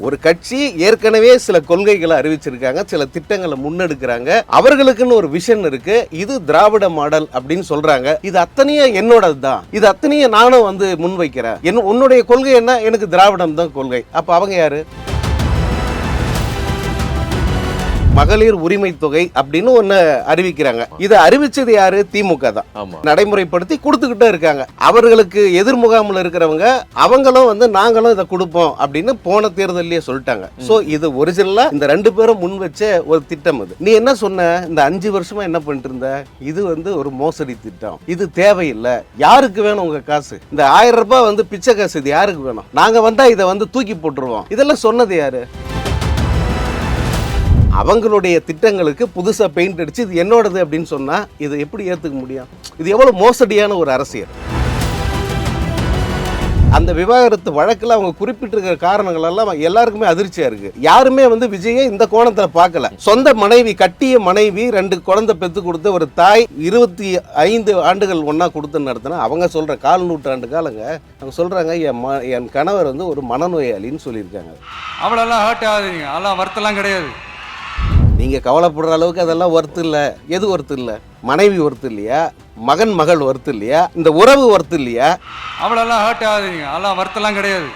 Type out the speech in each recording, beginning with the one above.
ஒரு கட்சி ஏற்கனவே சில கொள்கைகளை அறிவிச்சிருக்காங்க, சில திட்டங்களை முன்னெடுக்கிறாங்க, அவர்களுக்குன்னு ஒரு விஷன் இருக்கு, இது திராவிட மாடல் அப்படின்னு சொல்றாங்க. இது அத்தனையும் என்னோடது தான், இது அத்தனையும் நானும் முன்வைக்கிறேன். உன்னுடைய கொள்கை என்ன? எனக்கு திராவிடம் தான் கொள்கை. அப்ப அவங்க யாரு? மகளிர் உரிமை தொகை அப்படின்னு ஒண்ணு அறிவிக்கிறாங்க. இதை அறிவிச்சது யாரு? திமுக தான். நடைமுறைப்படுத்தி கொடுத்துக்கிட்டே இருக்காங்க. அவர்களுக்கு எதிர்முகாமில் இருக்கிறவங்க அவங்களும் நாங்களும் இதை கொடுப்போம் அப்படின்னு போன தேர்தலே சொல்லிட்டாங்க. சோ இது ஒரிஜினலா இந்த ரெண்டு பேரும் முன் வச்ச ஒரு திட்டம். இது நீ என்ன சொன்ன? இந்த 5 வருஷமா என்ன பண்ணிட்டு இருந்த? இது ஒரு மோசடி திட்டம், இது தேவையில்லை. யாருக்கு வேணும் உங்க காசு? இந்த 1000 ரூபாய் பிச்சை காசு, இது யாருக்கு வேணும்? நாங்க வந்தா இதை தூக்கி போட்டுருவோம். இதெல்லாம் சொன்னது யாரு? அவங்களுடைய திட்டங்களுக்கு புதுசா பெயிண்ட் அடிச்சு இது என்னோடது அப்படின்னு சொன்னா இது எப்படி ஏத்துக்க முடியும்? இது எவ்வளவு மோசடியான ஒரு அரசியல். அந்த விவாகரத்து வழக்கில் அவங்க குறிப்பிட்டிருக்கிற காரணங்கள் எல்லாம் எல்லாருக்குமே அதிர்ச்சியா இருக்கு. யாருமே விஜயை இந்த கோணத்துல பார்க்கல. சொந்த மனைவி, கட்டிய மனைவி, 2 குழந்தை பெத்து கொடுத்த ஒரு தாய், 25 ஆண்டுகள் ஒன்னா கொடுத்து நடத்தினா அவங்க சொல்ற 1/4 நூற்றாண்டு காலங்க அவங்க சொல்றாங்க என் கணவர் ஒரு மனநோயாளின்னு சொல்லியிருக்காங்க. அவ்வளோலாம் ஹர்ட் ஆகுதுங்க, அதெல்லாம் வருத்தலாம் கிடையாது. நீங்க கவலைப்படுற அளவுக்கு அதெல்லாம் ஒர்த்து இல்ல. எது ஒர்த்து இல்ல? மனைவி ஒர்த்து இல்லையா? மகன் மகள் ஒர்த்து இல்லையா? இந்த உறவு ஒர்த்து இல்லையா? அவ்வளோலாம் ஹர்ட் ஆகுதுங்க, அதெல்லாம் வருத்தலாம் கிடையாது.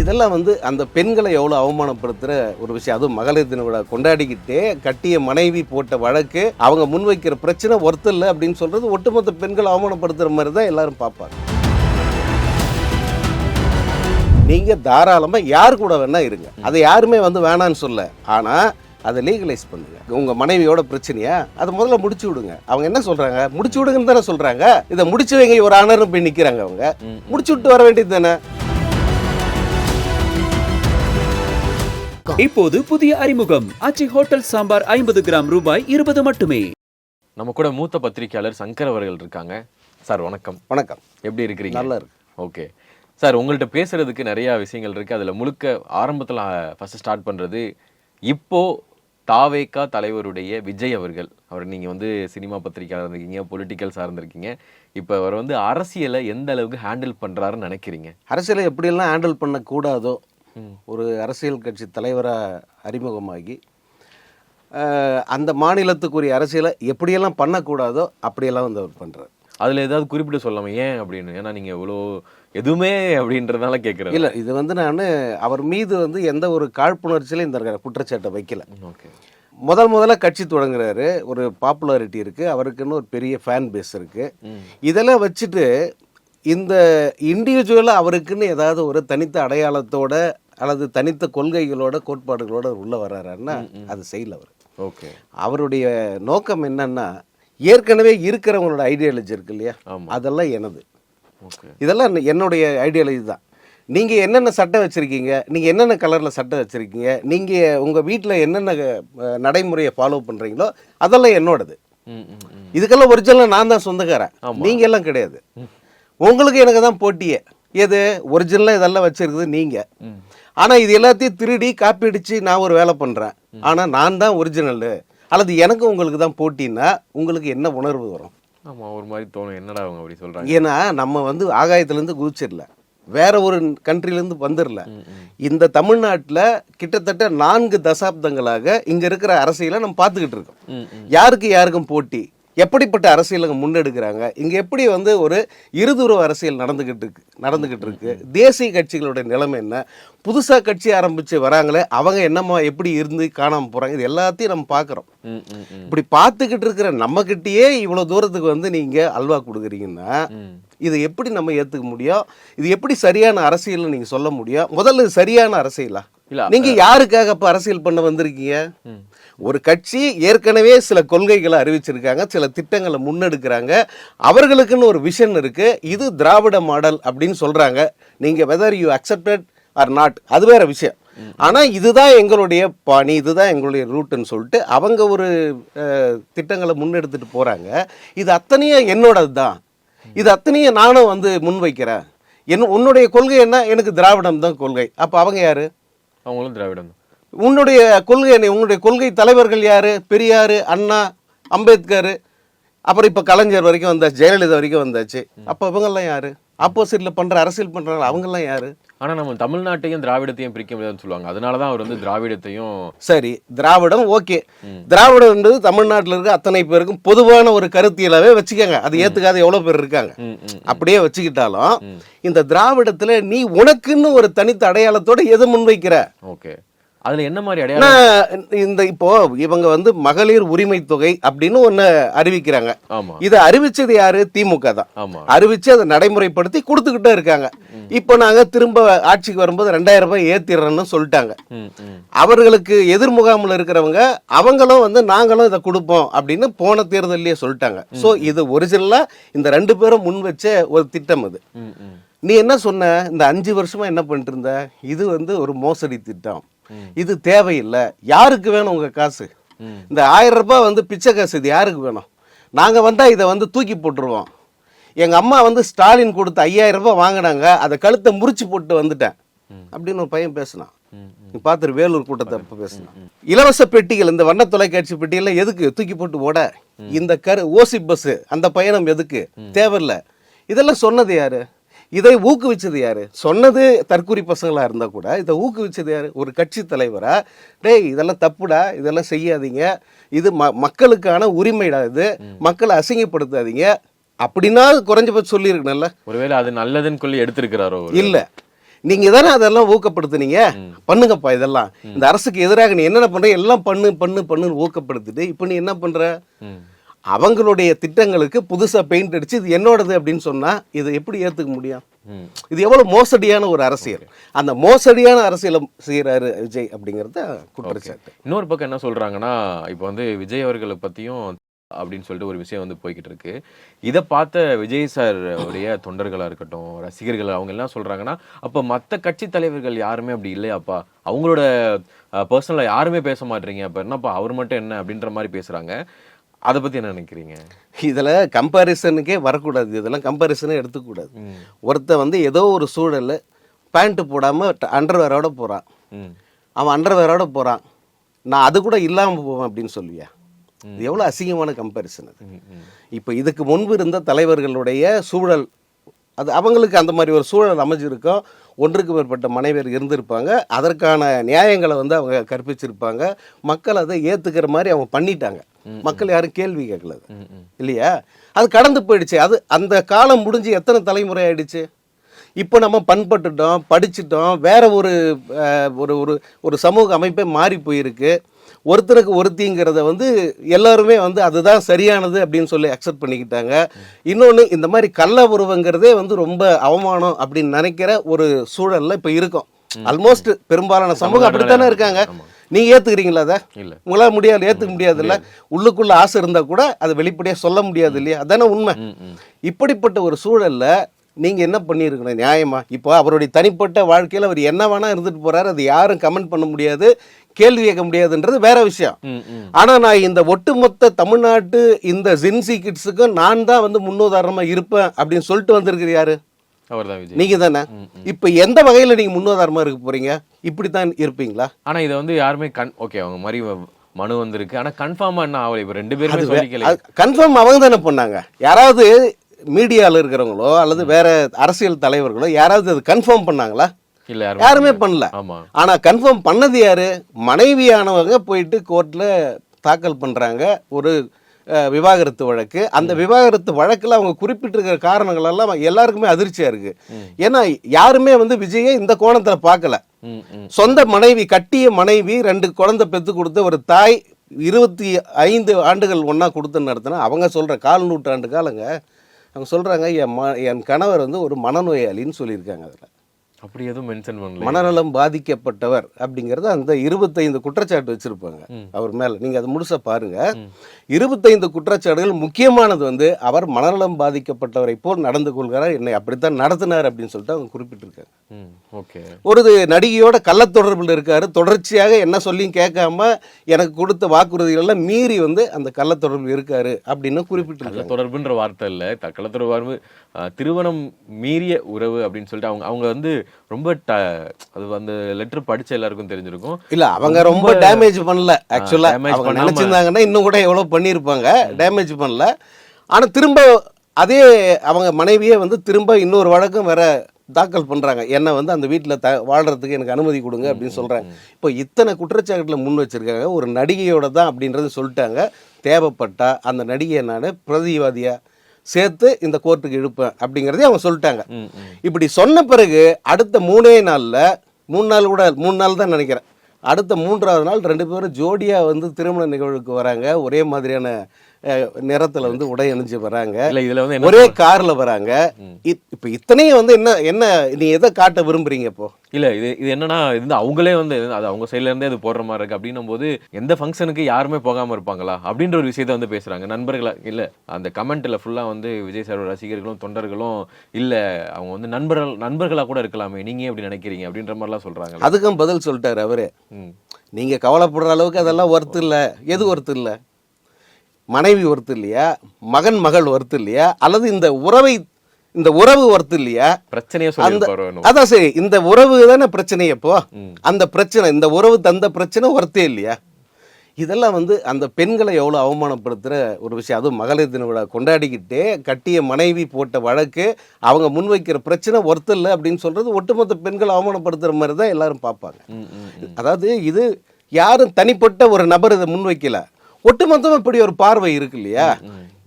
இதெல்லாம் அந்த பெண்களை எவ்வளோ அவமானப்படுத்துகிற ஒரு விஷயம். அதுவும் மகளிர் தின விழா கொண்டாடிக்கிட்டே கட்டிய மனைவி போட்ட வழக்கு, அவங்க முன்வைக்கிற பிரச்சனை ஒர்த்து இல்லை அப்படின்னு சொல்றது ஒட்டுமொத்த பெண்களை அவமானப்படுத்துகிற மாதிரி தான் எல்லாரும் பார்ப்பாங்க. நீங்க தாராளமாக யார் கூட வேணா இருங்க, அதை யாருமே வேணான்னு சொல்ல. ஆனால் அதை லீகலைஸ் பண்ணுங்க. உங்க மனைவியோட பிரச்சனையா அதை முதல்ல முடிச்சு விடுங்க. அவங்க என்ன சொல்றாங்க? முடிச்சு விடுங்கன்னு தானே சொல்றாங்க. இதை முடிச்சு வைங்க, ஒரு ஆனரும் போய் நிக்கிறாங்க. அவங்க முடிச்சு விட்டு வர வேண்டியது தானே. இப்போது புதிய அறிமுகம் ஆச்சி ஹோட்டல் சாம்பார் 50 கிராம் ரூபாய் 20 மட்டுமே. நம்ம கூட மூத்த பத்திரிகையாளர் சங்கர் அவர்கள் இருக்காங்க. சார் வணக்கம். வணக்கம். எப்படி இருக்கிறீங்க? நல்லா இருக்கு. ஓகே சார், உங்கள்கிட்ட பேசுறதுக்கு நிறைய விஷயங்கள் இருக்கு. அதுல முழுக்க ஆரம்பத்தில் ஃபர்ஸ்ட் ஸ்டார்ட் பண்றது, இப்போ தாவேகா தலைவருடைய விஜய் அவர்கள், அவர் நீங்க சினிமா பத்திரிகையாளர் இருந்திருக்கீங்க, பொலிட்டிக்கல் சார்ந்திருக்கீங்க. இப்போ அவர் அரசியலை எந்த அளவுக்கு ஹேண்டில் பண்றாருன்னு நினைக்கிறீங்க? அரசியலை எப்படியெல்லாம் ஹேண்டில் பண்ணக்கூடாதோ, ஒரு அரசியல் கட்சி தலைவராக அறிமுகமாகி அந்த மாநிலத்துக்குரிய அரசியலை எப்படியெல்லாம் பண்ணக்கூடாதோ அப்படியெல்லாம் அவர் பண்ணுறாரு. அதில் ஏதாவது குறிப்பிட்டு சொல்லாம ஏன் அப்படின்னு? ஏன்னா நீங்கள் இவ்வளோ எதுவுமே அப்படின்றதுனால கேட்குறேன். இல்லை, இது நான் அவர் மீது எந்த ஒரு காழ்ப்புணர்ச்சியிலும் இந்த குற்றச்சாட்டை வைக்கல. ஓகே. முதல்ல கட்சி தொடங்குறாரு, ஒரு பாப்புலாரிட்டி இருக்கு, அவருக்குன்னு ஒரு பெரிய ஃபேன் பேஸ் இருக்கு. இதெல்லாம் வச்சுட்டு இந்த இண்டிவிஜுவலாக அவருக்குன்னு ஏதாவது ஒரு தனித்த அடையாளத்தோட அல்லது தனித்த கொள்கைகளோட கோட்பாடுகளோட உள்ள வர்றாருன்னா அது செய்யல அவர். ஓகே. அவருடைய நோக்கம் என்னன்னா, ஏற்கனவே இருக்கிறவங்களோட ஐடியாலஜி இருக்கு இல்லையா, அதெல்லாம் எனது, இதெல்லாம் என்னுடைய ஐடியாலஜி தான். நீங்கள் என்னென்ன சட்டை வச்சுருக்கீங்க, நீங்கள் என்னென்ன கலரில் சட்டை வச்சுருக்கீங்க, நீங்கள் உங்கள் வீட்டில் என்னென்ன நடைமுறையை ஃபாலோ பண்ணுறீங்களோ அதெல்லாம் என்னோடது. இதுக்கெல்லாம் ஒரிஜினலாக நான் தான் சொந்தக்காரன், நீங்கள் எல்லாம் கிடையாது. உங்களுக்கு எனக்கு தான் போட்டியே. எது ஒரிஜினலாக இதெல்லாம் வச்சுருக்குது நீங்கள். ஆனால் இது எல்லாத்தையும் திருடி காப்பி அடித்து நான் ஒரு வேலை பண்ணுறேன், ஆனால் நான் தான் ஒரிஜினலு, அல்லது எனக்கு உங்களுக்கு தான் போட்டின்னா உங்களுக்கு என்ன உணர்வு வரும்? ஆமாம், ஒரு மாதிரி தோணும், என்னடா அவங்க அப்படி சொல்கிறாங்க. ஏன்னா நம்ம ஆகாயத்துலேருந்து குதிச்சிடல, வேற ஒரு கண்ட்ரிலேருந்து வந்துடல. இந்த தமிழ்நாட்டில் கிட்டத்தட்ட 4 தசாப்தங்களாக இங்கே இருக்கிற அரசியலை நம்ம பார்த்துக்கிட்டு இருக்கோம். யாருக்கும் போட்டி, எப்படிப்பட்ட அரசியல் முன்னெடுக்கிறாங்க, இங்கே எப்படி ஒரு இருதுருவ அரசியல் நடந்துக்கிட்டு இருக்கு, தேசிய கட்சிகளுடைய நிலைமை என்ன, புதுசாக கட்சி ஆரம்பித்து வராங்களே அவங்க என்னம்மா எப்படி இருந்து காணாமல் போகிறாங்க, இது எல்லாத்தையும் நம்ம பார்க்குறோம். இப்படி பார்த்துக்கிட்டு இருக்கிற நம்மக்கிட்டேயே இவ்வளோ தூரத்துக்கு நீங்கள் அல்வா கொடுக்குறீங்கன்னா இதை எப்படி நம்ம ஏற்றுக்க முடியும்? இது எப்படி சரியான அரசியல்னு நீங்கள் சொல்ல முடியும்? முதல்ல இது சரியான அரசியலா? நீங்க யாருக்காக இப்ப அரசியல் பண்ண வந்திருக்கீங்க? ஒரு கட்சி ஏற்கனவே சில கொள்கைகளை அறிவிச்சிருக்காங்க, சில திட்டங்களை முன்னெடுக்கிறாங்க, அவர்களுக்குன்னு ஒரு விஷன் இருக்கு, இது திராவிட மாடல் அப்படின்னு சொல்றாங்க. நீங்க whether you accepted R not அது வேற விஷயம். ஆனா இதுதான் எங்களுடைய பாணி, இதுதான் எங்களுடைய ரூட்னு சொல்லிட்டு அவங்க ஒரு திட்டங்களை முன்னெடுத்துட்டு போறாங்க. இது அத்தனையும் என்னோடது தான், இது அத்தனையும் நானும் முன்வைக்கிறேன். உன்னுடைய கொள்கை என்ன? எனக்கு திராவிடம் தான் கொள்கை. அப்ப அவங்க யாரு? அவங்களும் திராவிடம். உன்னுடைய கொள்கை என்ன? உன்னுடைய கொள்கை தலைவர்கள் யாரு? பெரியார், அண்ணா, அம்பேத்கர், அப்புறம் இப்ப கலைஞர் வரைக்கும் வந்தாச்சு, ஜெயலலிதா வரைக்கும் வந்தாச்சு. அப்ப இவங்கெல்லாம் யாரு? ஆப்போசிட்ல பண்ற அரசியல் பண்றாங்க அவங்கெல்லாம் யாரு? ஆனா நம்ம தமிழ்நாட்டையும் திராவிடத்தையும் பிரிக்க முடியாதுன்னு சொல்லுவாங்க. அதனாலதான் அவர் வந்து திராவிடத்தையும் சரி, திராவிடம் ஓகே, திராவிடம் என்பது தமிழ்நாட்டில் இருக்க அத்தனை பேருக்கும் பொதுவான ஒரு கருத்தியலாவே வச்சுக்கோங்க. அது ஏத்துக்காத எவ்வளவு பேர் இருக்காங்க. அப்படியே வச்சுக்கிட்டாலும் இந்த திராவிடத்துல நீ உனக்குன்னு ஒரு தனித்த அடையாளத்தோட எது முன்வைக்கிற? ஓகே, அதுல என்ன மாதிரி அடையாளம்? இந்த இப்போ இவங்க வந்து மகளிர் உரிமை தொகை அப்படின்னு ஒண்ணு அறிவிக்கிறாங்க. ஆமா, இதை அறிவிச்சது யாரு? திமுக தான். ஆமா, அறிவிச்சு அதை நடைமுறைப்படுத்தி கொடுத்துக்கிட்டே இருக்காங்க. இப்போ நாங்க திரும்ப ஆட்சிக்கு வரும்போது 2000 ரூபாய் ஏத்திடுறோம்னு சொல்லிட்டாங்க. அவர்களுக்கு எதிர் முகாமில் இருக்கிறவங்க அவங்களும் வந்து நாங்களும் இதை கொடுப்போம் அப்படின்னு போன தேர்தலையே சொல்லிட்டாங்க. சோ இது ஒரிஜினலா இந்த 2 பேரும் முன் வச்ச ஒரு திட்டம் இது. நீ என்ன சொன்ன? இந்த 5 வருஷமா என்ன பண்ணிட்டு இருந்த? இது வந்து ஒரு மோசடி திட்டம், இது தேவையில்லை. யாருக்கு வேணும் உங்க காசு? இந்த 1000 ரூபாய் வந்து பிச்சை காசு, இது யாருக்கு வேணும்? நாங்க வந்தா இதை வந்து தூக்கி போட்டுருவோம். எங்க அம்மா வந்து ஸ்டாலின் கொடுத்த 5000 ரூபாய் வாங்கினாங்க, அதை கழுத்தை முறிச்சு போட்டு வந்துட்டேன் அப்படின்னு ஒரு பையன் பேசினான். நீ பார்த்துரு, வேலூர் கூட்டத்தை அப்ப பேசினான். இலவச பெட்டிகள், இந்த வண்ண தொலைக்காட்சி பெட்டிகள் எதுக்கு தூக்கி போட்டு ஓட? இந்த ஓசி பஸ் அந்த பயணம் எதுக்கு? தேவையில்லை. இதெல்லாம் சொன்னது யாரு? இதை ஊக்குவிச்சது யாரு? சொன்னது தற்கூரி பசங்களா இருந்தா கூட இதை ஊக்குவிச்சது யாரு? ஒரு கட்சி தலைவரா? டேய் இதெல்லாம் தப்புடா, இதெல்லாம் செய்யாதீங்க, இது மக்களுக்கான உரிமைடா, இது மக்களை அசிங்கப்படுத்தாதீங்க அப்படின்னா குறைஞ்சபட்சம் சொல்லியிருக்கணும்ல. ஒருவேளை அது நல்லதுன்னு சொல்லி எடுத்திருக்கிறாரோ? இல்ல, நீங்க தானே அதெல்லாம் ஊக்கப்படுத்துனீங்க. பண்ணுங்கப்பா, இதெல்லாம் இந்த அரசுக்கு எதிராக நீ என்னென்ன பண்ற எல்லாம் பண்ணு பண்ணு பண்ணுன்னு ஊக்கப்படுத்திட்டு இப்ப நீ என்ன பண்ற? அவங்களுடைய திட்டங்களுக்கு புதுசா பெயிண்ட் அடிச்சு இது என்னோடது அப்படின்னு சொன்னா இதை எப்படி ஏத்துக்க முடியும்? இது எவ்வளவு மோசடியான ஒரு அரசியல். அந்த மோசடியான அரசியலை செய்யறாரு விஜய் அப்படிங்கறத குற்றச்சாட்டு. இன்னொரு பக்கம் என்ன சொல்றாங்கன்னா, இப்ப வந்து விஜய் அவர்களை பத்தியும் அப்படின்னு சொல்லிட்டு ஒரு விஷயம் வந்து போய்கிட்டு இருக்கு. இதை பார்த்த விஜய் சார் உடைய தொண்டர்களா இருக்கட்டும், ரசிகர்கள், அவங்க எல்லாம் சொல்றாங்கன்னா, அப்ப மத்த கட்சி தலைவர்கள் யாருமே அப்படி இல்லையாப்பா, அவங்களோட பர்சனலா யாருமே பேச மாட்டீங்க, அப்ப என்னப்பா அவர் மட்டும் என்ன அப்படின்ற மாதிரி பேசுறாங்க. அதை பத்தி என்ன நினைக்கிறீங்க? இதுல கம்பாரிசனுக்கே வரக்கூடாது, இதெல்லாம் கம்பாரிசனே எடுத்துக்கூடாது. ஒருத்த வந்து ஏதோ ஒரு சூழல்ல பேண்ட் போடாம அண்டர்வேரோட போறான், அவன் அண்டர்வேரோட போறான், நான் அது கூட இல்லாம போவேன் அப்படின்னு சொல்லுவியா? இது எவ்வளவு அசிங்கமான கம்பாரிசன் அது. இப்ப இதுக்கு முன்பு இருந்த தலைவர்களுடைய சூழல், அது அவங்களுக்கு அந்த மாதிரி ஒரு சூழல் அமைஞ்சிருக்கும். ஒன்றுக்கு மேற்பட்ட மனைவியர் இருந்திருப்பாங்க, அதற்கான நியாயங்களை வந்து அவங்க கற்பிச்சிருப்பாங்க, மக்கள் அதை ஏத்துக்கிற மாதிரி அவங்க பண்ணிட்டாங்க. மக்கள் யாரும் கேள்வி கேட்கல இல்லையா? அது கடந்து போயிடுச்சு. அது அந்த காலம் முடிஞ்சு எத்தனை தலைமுறை ஆயிடுச்சு. இப்போ நம்ம பண்பட்டுட்டோம், படிச்சுட்டோம், வேற ஒரு ஒரு ஒரு சமூக அமைப்பே மாறி போயிருக்கு. ஒருத்தருக்கு ஒருத்திங்கிறத வந்து எல்லாருமே வந்து அதுதான் சரியானது அப்படின்னு சொல்லி அக்செப்ட் பண்ணிக்கிட்டாங்க. இன்னொன்று, இந்த மாதிரி கள்ள உறவுங்கிறதே வந்து ரொம்ப அவமானம் அப்படின்னு நினைக்கிற ஒரு சூழல்ல இப்போ இருக்கும். ஆல்மோஸ்ட் பெரும்பாலான சமூகம் அப்படித்தானே இருக்காங்க. நீங்க ஏத்துக்கிறீங்களா? அதை உங்களால முடியாது, ஏத்துக்க முடியாது இல்ல. உள்ளுக்குள்ள ஆசை இருந்தா கூட அதை வெளிப்படையா சொல்ல முடியாது இல்லையா? அதானே உண்மை. இப்படிப்பட்ட ஒரு சூழல்ல நீங்க என்ன பண்ணிருக்கணும் நியாயமா? இப்போ அவருடைய தனிப்பட்ட வாழ்க்கையில அவர் என்ன வேணா இருந்துட்டு போறாரு, அது யாரும் கமெண்ட் பண்ண முடியாது, கேள்வி கேட்க முடியாதுன்றது வேற விஷயம். ஆனா நான் இந்த ஒட்டுமொத்த தமிழ்நாட்டு இந்த ஜென்சி கிட்ஸுக்கும் நான் தான் வந்து முன்னுதாரணமா இருப்பேன் அப்படின்னு சொல்லிட்டு வந்திருக்கிற யாரு? நீங்க தானே. இப்ப எந்த வகையில நீங்க முன்னுதாரணமா இருக்க போறீங்க? இப்படித்தான் இருப்பீங்களா? ஆனா இதை வந்து யாருமே ஓகே அவங்க மாதிரி மனு வந்திருக்கு, ஆனா கன்ஃபார்மா என்ன ஆகல. இப்ப 2 பேருமே சொல்லிக்கல. கன்ஃபார்ம் அவங்க தானே பண்ணாங்க. யாராவது மீடியால இருக்கிறவங்களோ அல்லது வேற அரசியல் தலைவர்களோ யாராவது அது கன்ஃபார்ம் பண்ணாங்களா? இல்ல, யாருமே பண்ணல. ஆனா கன்ஃபார்ம் பண்ணது யாரு? மனைவியானவங்க போயிட்டு கோர்ட்ல தாக்கல் பண்றாங்க ஒரு விவாகரத்து வழக்கு. அந்த விவாகரத்து வழக்குல அவங்க குறிப்பிட்டிருக்கிற காரணங்கள் எல்லாம் எல்லாருக்குமே அதிர்ச்சியா இருக்கு. ஏன்னா யாருமே வந்து விஜயை இந்த கோணத்துல பார்க்கல. சொந்த மனைவி, கட்டிய மனைவி, 2 குழந்தை பெத்து கொடுத்த ஒரு தாய், 25 ஆண்டுகள் ஒன்னா கொடுத்து நடத்தினா அவங்க சொல்ற 1/4 நூற்றாண்டு காலங்க. அவங்க சொல்றாங்க என் கணவர் வந்து ஒரு மனநோயாளின்னு சொல்லியிருக்காங்க. அதில் அப்படி எதுவும் மென்ஷன் பண்ணல. மனநலம் பாதிக்கப்பட்டவர் அப்படிங்கறது அந்த 25 குற்றச்சாட்டு வச்சிருப்பாங்க அவர் மேல. நீங்க அதை முழுசா பாருங்க. 25 குற்றச்சாட்டுகள் முக்கியமானது வந்து அவர் மனநலம் பாதிக்கப்பட்டவரை போல் நடந்து கொள்கிறார், என்னை அப்படித்தான் நடத்தினார் அப்படின்னு சொல்லிட்டு அவங்க குறிப்பிட்டிருக்காங்க. ஒரு நடிகையோட கள்ளத்தொடர்பில் இருக்காரு, தொடர்ச்சியாக என்ன சொல்லியும் கேட்காம எனக்கு கொடுத்த வாக்குறுதிகள் எல்லாம் மீறி வந்து அந்த கள்ளத்தொடர்பில் இருக்காரு அப்படின்னு குறிப்பிட்டிருக்காங்க. தொடர்புன்ற வார்த்தை இல்ல, கள்ளத்தொடர்பு திருமணம் மீறிய உறவு அப்படின்னு சொல்லிட்டு அவங்க வந்து ரொம்ப அது அந்த லெட்டர் படிச்ச எல்லாருக்கும் தெரிஞ்சிருக்கும். இல்ல அவங்க ரொம்ப டேமேஜ் பண்ணல. ஆக்சுவலா அவங்க நினைச்சிருந்தாங்கன்னா இன்னும் கூட எவ்வளவு பண்ணிருப்பாங்க. டேமேஜ் பண்ணல. ஆனா திரும்ப அதே அவங்க மனைவியே வந்து திரும்ப இன்னொரு வழக்கம் வேற தாக்கல் பண்ணுறாங்க, என்னை வந்து அந்த வீட்டில் வாழ்கிறதுக்கு எனக்கு அனுமதி கொடுங்க அப்படின்னு சொல்கிறாங்க. இப்போ இத்தனை குற்றச்சாட்டில் முன் வச்சுருக்காங்க, ஒரு நடிகையோட தான் அப்படின்றது சொல்லிட்டாங்க. தேவைப்பட்டா அந்த நடிகையை நான் பிரதிவாதியாக சேர்த்து இந்த கோர்ட்டுக்கு இழுப்பேன் அப்படிங்கிறதே அவங்க சொல்லிட்டாங்க. இப்படி சொன்ன பிறகு அடுத்த 3 நாள் தான் நினைக்கிறேன், அடுத்த 3ஆவது நாள் 2 பேரும் ஜோடியாக வந்து திருமண நிகழ்வுக்கு வராங்க. ஒரே மாதிரியான நிறத்தில் வந்து உடை அணிஞ்சு வராங்க, இதுல வந்து ஒரே கார்ல வராங்க. இப்போ இத்தனையும் வந்து என்ன நீ எதை காட்ட விரும்புறீங்க இப்போ? இல்ல இது என்னன்னா, இது அவங்களே வந்து அது அவங்க சைட்ல இருந்தே அது போடுற மாதிரி இருக்கு. அப்படின்னும் போது எந்த ஃபங்க்ஷனுக்கு யாருமே போகாம இருப்பாங்களா அப்படின்ற ஒரு விஷயத்த வந்து பேசுறாங்க நண்பர்களா. இல்ல அந்த கமெண்ட்ல ஃபுல்லா வந்து விஜய் சார் ரசிகர்களும் தொண்டர்களும் இல்ல அவங்க வந்து நண்பர்களா கூட இருக்கலாமே, நீங்க எப்படி நினைக்கிறீங்க அப்படின்ற மாதிரிலாம் சொல்றாங்க. அதுக்கும் பதில் சொல்லிட்டாரு அவரு, நீங்க கவலைப்படுற அளவுக்கு அதெல்லாம் ஒர்த்து இல்லை. எது ஒர்த்து இல்லை? மனைவி ஒர்த்து இல்லையா? மகள் ஒர்த்து இல்லையா? அல்லது இந்த உறவு ஒர்த்து இல்லையா? பிரச்சனையே சொல்லி அதான் சரி, இந்த உறவு தானே பிரச்சனை. எப்போ அந்த பிரச்சனை, இந்த உறவு தந்த பிரச்சனை ஒர்த்தே இல்லையா? இதெல்லாம் வந்து அந்த பெண்களை எவ்வளோ அவமானப்படுத்துகிற ஒரு விஷயம். அதுவும் மகளிர் தின விழா கொண்டாடிக்கிட்டே கட்டிய மனைவி போட்ட வழக்கு, அவங்க முன்வைக்கிற பிரச்சனை ஒர்த்து இல்லை அப்படின்னு சொல்றது ஒட்டுமொத்த பெண்களை அவமானப்படுத்துகிற மாதிரி தான் எல்லாரும் பார்ப்பாங்க. அதாவது இது யாரும் தனிப்பட்ட ஒரு நபர் இதை முன்வைக்கல, ஒட்டுமொத்தமாக இப்படி ஒரு பார்வை இருக்கு இல்லையா?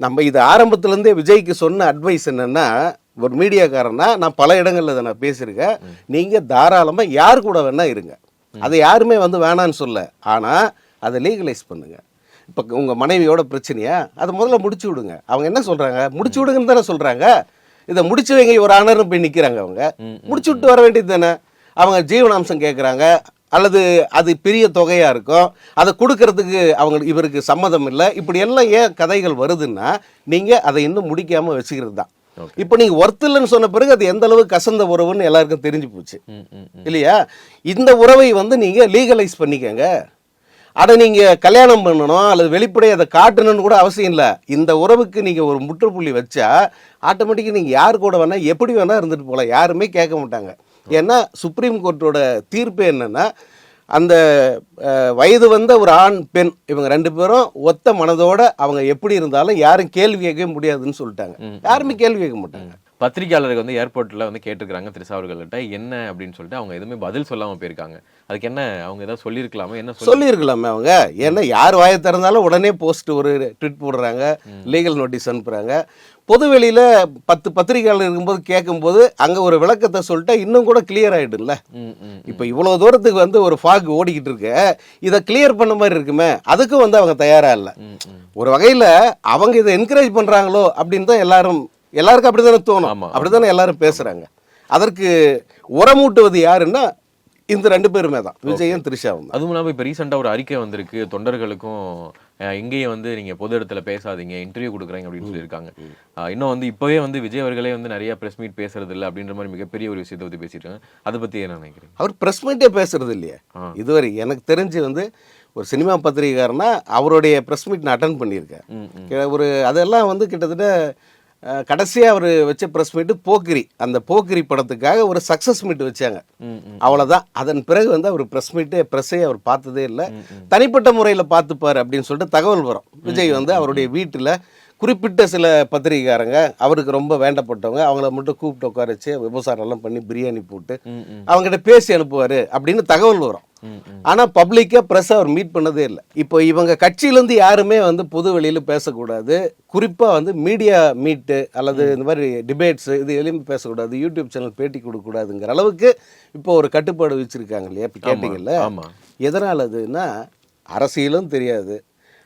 நம்ம இது ஆரம்பத்துலேருந்தே விஜய்க்கு சொன்ன அட்வைஸ் என்னன்னா, ஒரு மீடியாக்காரனா நான் பல இடங்களில் இதை நான் பேசியிருக்கேன், நீங்கள் தாராளமாக யார் கூட வேணா இருங்க, அதை யாருமே வந்து வேணான்னு சொல்ல, ஆனால் அதை லீகலைஸ் பண்ணுங்க. இப்போ உங்கள் மனைவியோட பிரச்சனையா அதை முதல்ல முடிச்சு விடுங்க. அவங்க என்ன சொல்கிறாங்க, முடிச்சு விடுங்கன்னு தானே சொல்கிறாங்க. இதை முடிச்சு வைங்க ஒரு ஆனரும் போய் நிற்கிறாங்க. அவங்க முடிச்சு விட்டு வர வேண்டியது தானே. அவங்க ஜீவனாம்சம் கேட்குறாங்க, அல்லது அது பெரிய தொகையாக இருக்கும், அதை கொடுக்கறதுக்கு இவருக்கு சம்மதம் இல்லை. இப்படி எல்லாம் ஏன் கதைகள் வருதுன்னா, நீங்கள் அதை இன்னும் முடிக்காமல் வச்சுக்கிறது தான். இப்போ நீங்கள் ஒர்த் இல்லைன்னு சொன்ன பிறகு அது எந்த அளவுக்கு கசந்த உறவுன்னு எல்லாருக்கும் தெரிஞ்சு போச்சு இல்லையா? இந்த உறவை வந்து நீங்கள் லீகலைஸ் பண்ணிக்கங்க. அதை நீங்கள் கல்யாணம் பண்ணணும் அல்லது வெளிப்படையை அதை காட்டணும்னு கூட அவசியம் இல்லை. இந்த உறவுக்கு நீங்கள் ஒரு முற்றுப்புள்ளி வச்சா ஆட்டோமேட்டிக்காக நீங்கள் யார் கூட வேணால் எப்படி வேணால் இருந்துட்டு போகலாம், யாருமே கேட்க மாட்டாங்க. ஏன்னா சுப்ரீம் கோர்ட்டோட தீர்ப்பு என்னன்னா, அந்த வயது வந்த ஒரு ஆண் பெண் இவங்க 2 பேரும் ஒத்த மனதோட அவங்க எப்படி இருந்தாலும் யாரும் கேள்வி கேட்க முடியாதுன்னு சொல்லிட்டாங்க. யாருமே கேள்வி கேட்க மாட்டாங்க. பத்திரிகையாளருக்கு வந்து ஏர்போர்ட்ல வந்து கேட்டிருக்காங்க திரிஷா அவர்கள்ட்ட என்ன அப்படின்னு சொல்லிட்டு, அவங்க எதுவுமே பதில் சொல்லாம போயிருக்காங்க. அதுக்கு என்ன அவங்க ஏதாவது சொல்லியிருக்கலாமா? என்ன சொல்லியிருக்கலாமே அவங்க? ஏன்னா யார் வாயை திறந்தாலும் உடனே போஸ்ட் ஒரு ட்வீட் போடுறாங்க, லீகல் நோட்டீஸ் அனுப்புறாங்க. பொதுவெளியில 10 பத்திரிகையாளர் இருக்கும்போது கேட்கும்போது அங்கே ஒரு விளக்கத்தை சொல்லிட்டா இன்னும் கூட கிளியர் ஆகிடும்ல. இப்போ இவ்வளோ தூரத்துக்கு வந்து ஒரு ஃபாக் ஓடிக்கிட்டு இருக்கு, இதை கிளியர் பண்ண மாதிரி இருக்குமே, அதுக்கும் வந்து அவங்க தயாராக இல்லை. ஒரு வகையில் அவங்க இதை என்கரேஜ் பண்ணுறாங்களோ அப்படின்னு தான் எல்லாருக்கும் அப்படி தானே தோணும், அப்படி தானே எல்லாரும் பேசுகிறாங்க. அதற்கு உரமூட்டுவது யாருன்னா இந்த 2 பேருமே தான், விஜயும் திரிஷாவும். அதுவும் இல்லாமல் இப்போ ரீசெண்டாக ஒரு அறிக்கை வந்திருக்கு, தொண்டர்களுக்கும் எங்கேயும் வந்து நீங்கள் பொது இடத்துல பேசாதீங்க, இன்டர்வியூ கொடுக்குறீங்க அப்படின்னு சொல்லியிருக்காங்க. இன்னும் வந்து இப்போவே வந்து விஜய் அவர்களே வந்து நிறைய ப்ரெஸ் மீட் பேசுறது இல்லை அப்படின்ற மாதிரி மிகப்பெரிய ஒரு விஷயத்தை பற்றி பேசியிருக்காங்க. அதை பற்றி என்ன நினைக்கிறீங்க? அவர் ப்ரெஸ் மீட்டே பேசுறது இல்லையா இதுவரை? எனக்கு தெரிஞ்சு வந்து ஒரு சினிமா பத்திரிகைக்காரனா அவருடைய ப்ரெஸ் மீட் நான் அட்டன் பண்ணியிருக்கேன். அதெல்லாம் வந்து கிட்டத்தட்ட கடைசியாக அவர் வச்ச ப்ரெஸ் மீட்டு போக்கிரி, அந்த போக்கிரி படத்துக்காக ஒரு சக்ஸஸ் மீட் வச்சாங்க, அவ்வளோதான். அதன் பிறகு வந்து அவர் ப்ரெஸ்ஸே அவர் பார்த்ததே இல்லை. தனிப்பட்ட முறையில் பார்த்துப்பார் அப்படின்னு சொல்லிட்டு தகவல் வரும். விஜய் வந்து அவருடைய வீட்டில் குறிப்பிட்ட சில பத்திரிகைக்காரங்க அவருக்கு ரொம்ப வேண்டப்பட்டவங்க அவங்கள மட்டும் கூப்பிட்டு உட்கார வச்சு விபசாரம் எல்லாம் பண்ணி பிரியாணி போட்டு அவங்ககிட்ட பேசி அனுப்புவார் அப்படின்னு தகவல் வரும். ஆனால் பப்ளிக்காக ப்ரெஸ் அவர் மீட் பண்ணதே இல்லை. இப்போ இவங்க கட்சியிலேருந்து யாருமே வந்து பொது வெளியில் பேசக்கூடாது, குறிப்பாக வந்து மீடியா மீட்டு அல்லது இந்த மாதிரி டிபேட்ஸு இது எதுலையுமே பேசக்கூடாது, யூடியூப் சேனல் பேட்டி கொடுக்கக்கூடாதுங்கிற அளவுக்கு இப்போ ஒரு கட்டுப்பாடு வச்சுருக்காங்க இல்லையா? இப்போ கேட்டிங்கல்ல, எதனால் அதுன்னா அரசியலும் தெரியாது,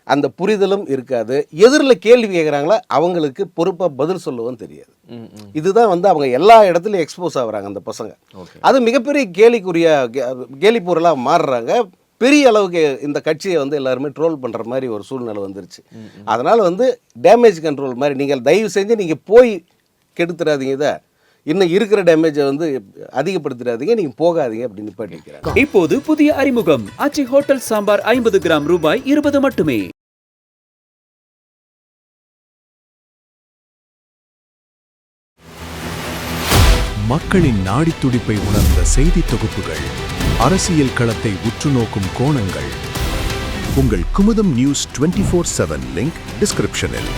அந்த புரிதலும் இருக்காது, எதிரில் கேள்வி கேட்குறாங்களா அவங்களுக்கு பொறுப்பாக பதில் சொல்லவும் தெரியாது. இதுதான் வந்து அவங்க எல்லா இடத்துலையும் எக்ஸ்போஸ் ஆகுறாங்க அந்த பசங்க. அது மிகப்பெரிய கேலி பொருளாக மாறுறாங்க. பெரிய அளவுக்கு இந்த கட்சியை வந்து எல்லாருமே ட்ரோல் பண்ணுற மாதிரி ஒரு சூழ்நிலை வந்துருச்சு. அதனால் வந்து டேமேஜ் கண்ட்ரோல் மாதிரி நீங்கள் தயவு செஞ்சு நீங்கள் போய் கெடுத்துடாதீங்க, இதை இன்னும் இருக்கிற டேமேஜை வந்து அதிகப்படுத்திடாதீங்க, நீங்க போகாதீங்க அப்படின்னு நிப்பாட்டிக்கிறாங்க. இப்போது புதிய அறிமுகம் ஆச்சி ஹோட்டல் சாம்பார் 50 கிராம் ரூபாய் 20 மட்டுமே. மக்களின் நாடி துடிப்பை உணர்ந்த செய்தி தொகுப்புகள், அரசியல் களத்தை உற்று நோக்கும் கோணங்கள். உங்கள் குமுதம் நியூஸ் 24/7 லிங்க் டிஸ்கிரிப்ஷனில்.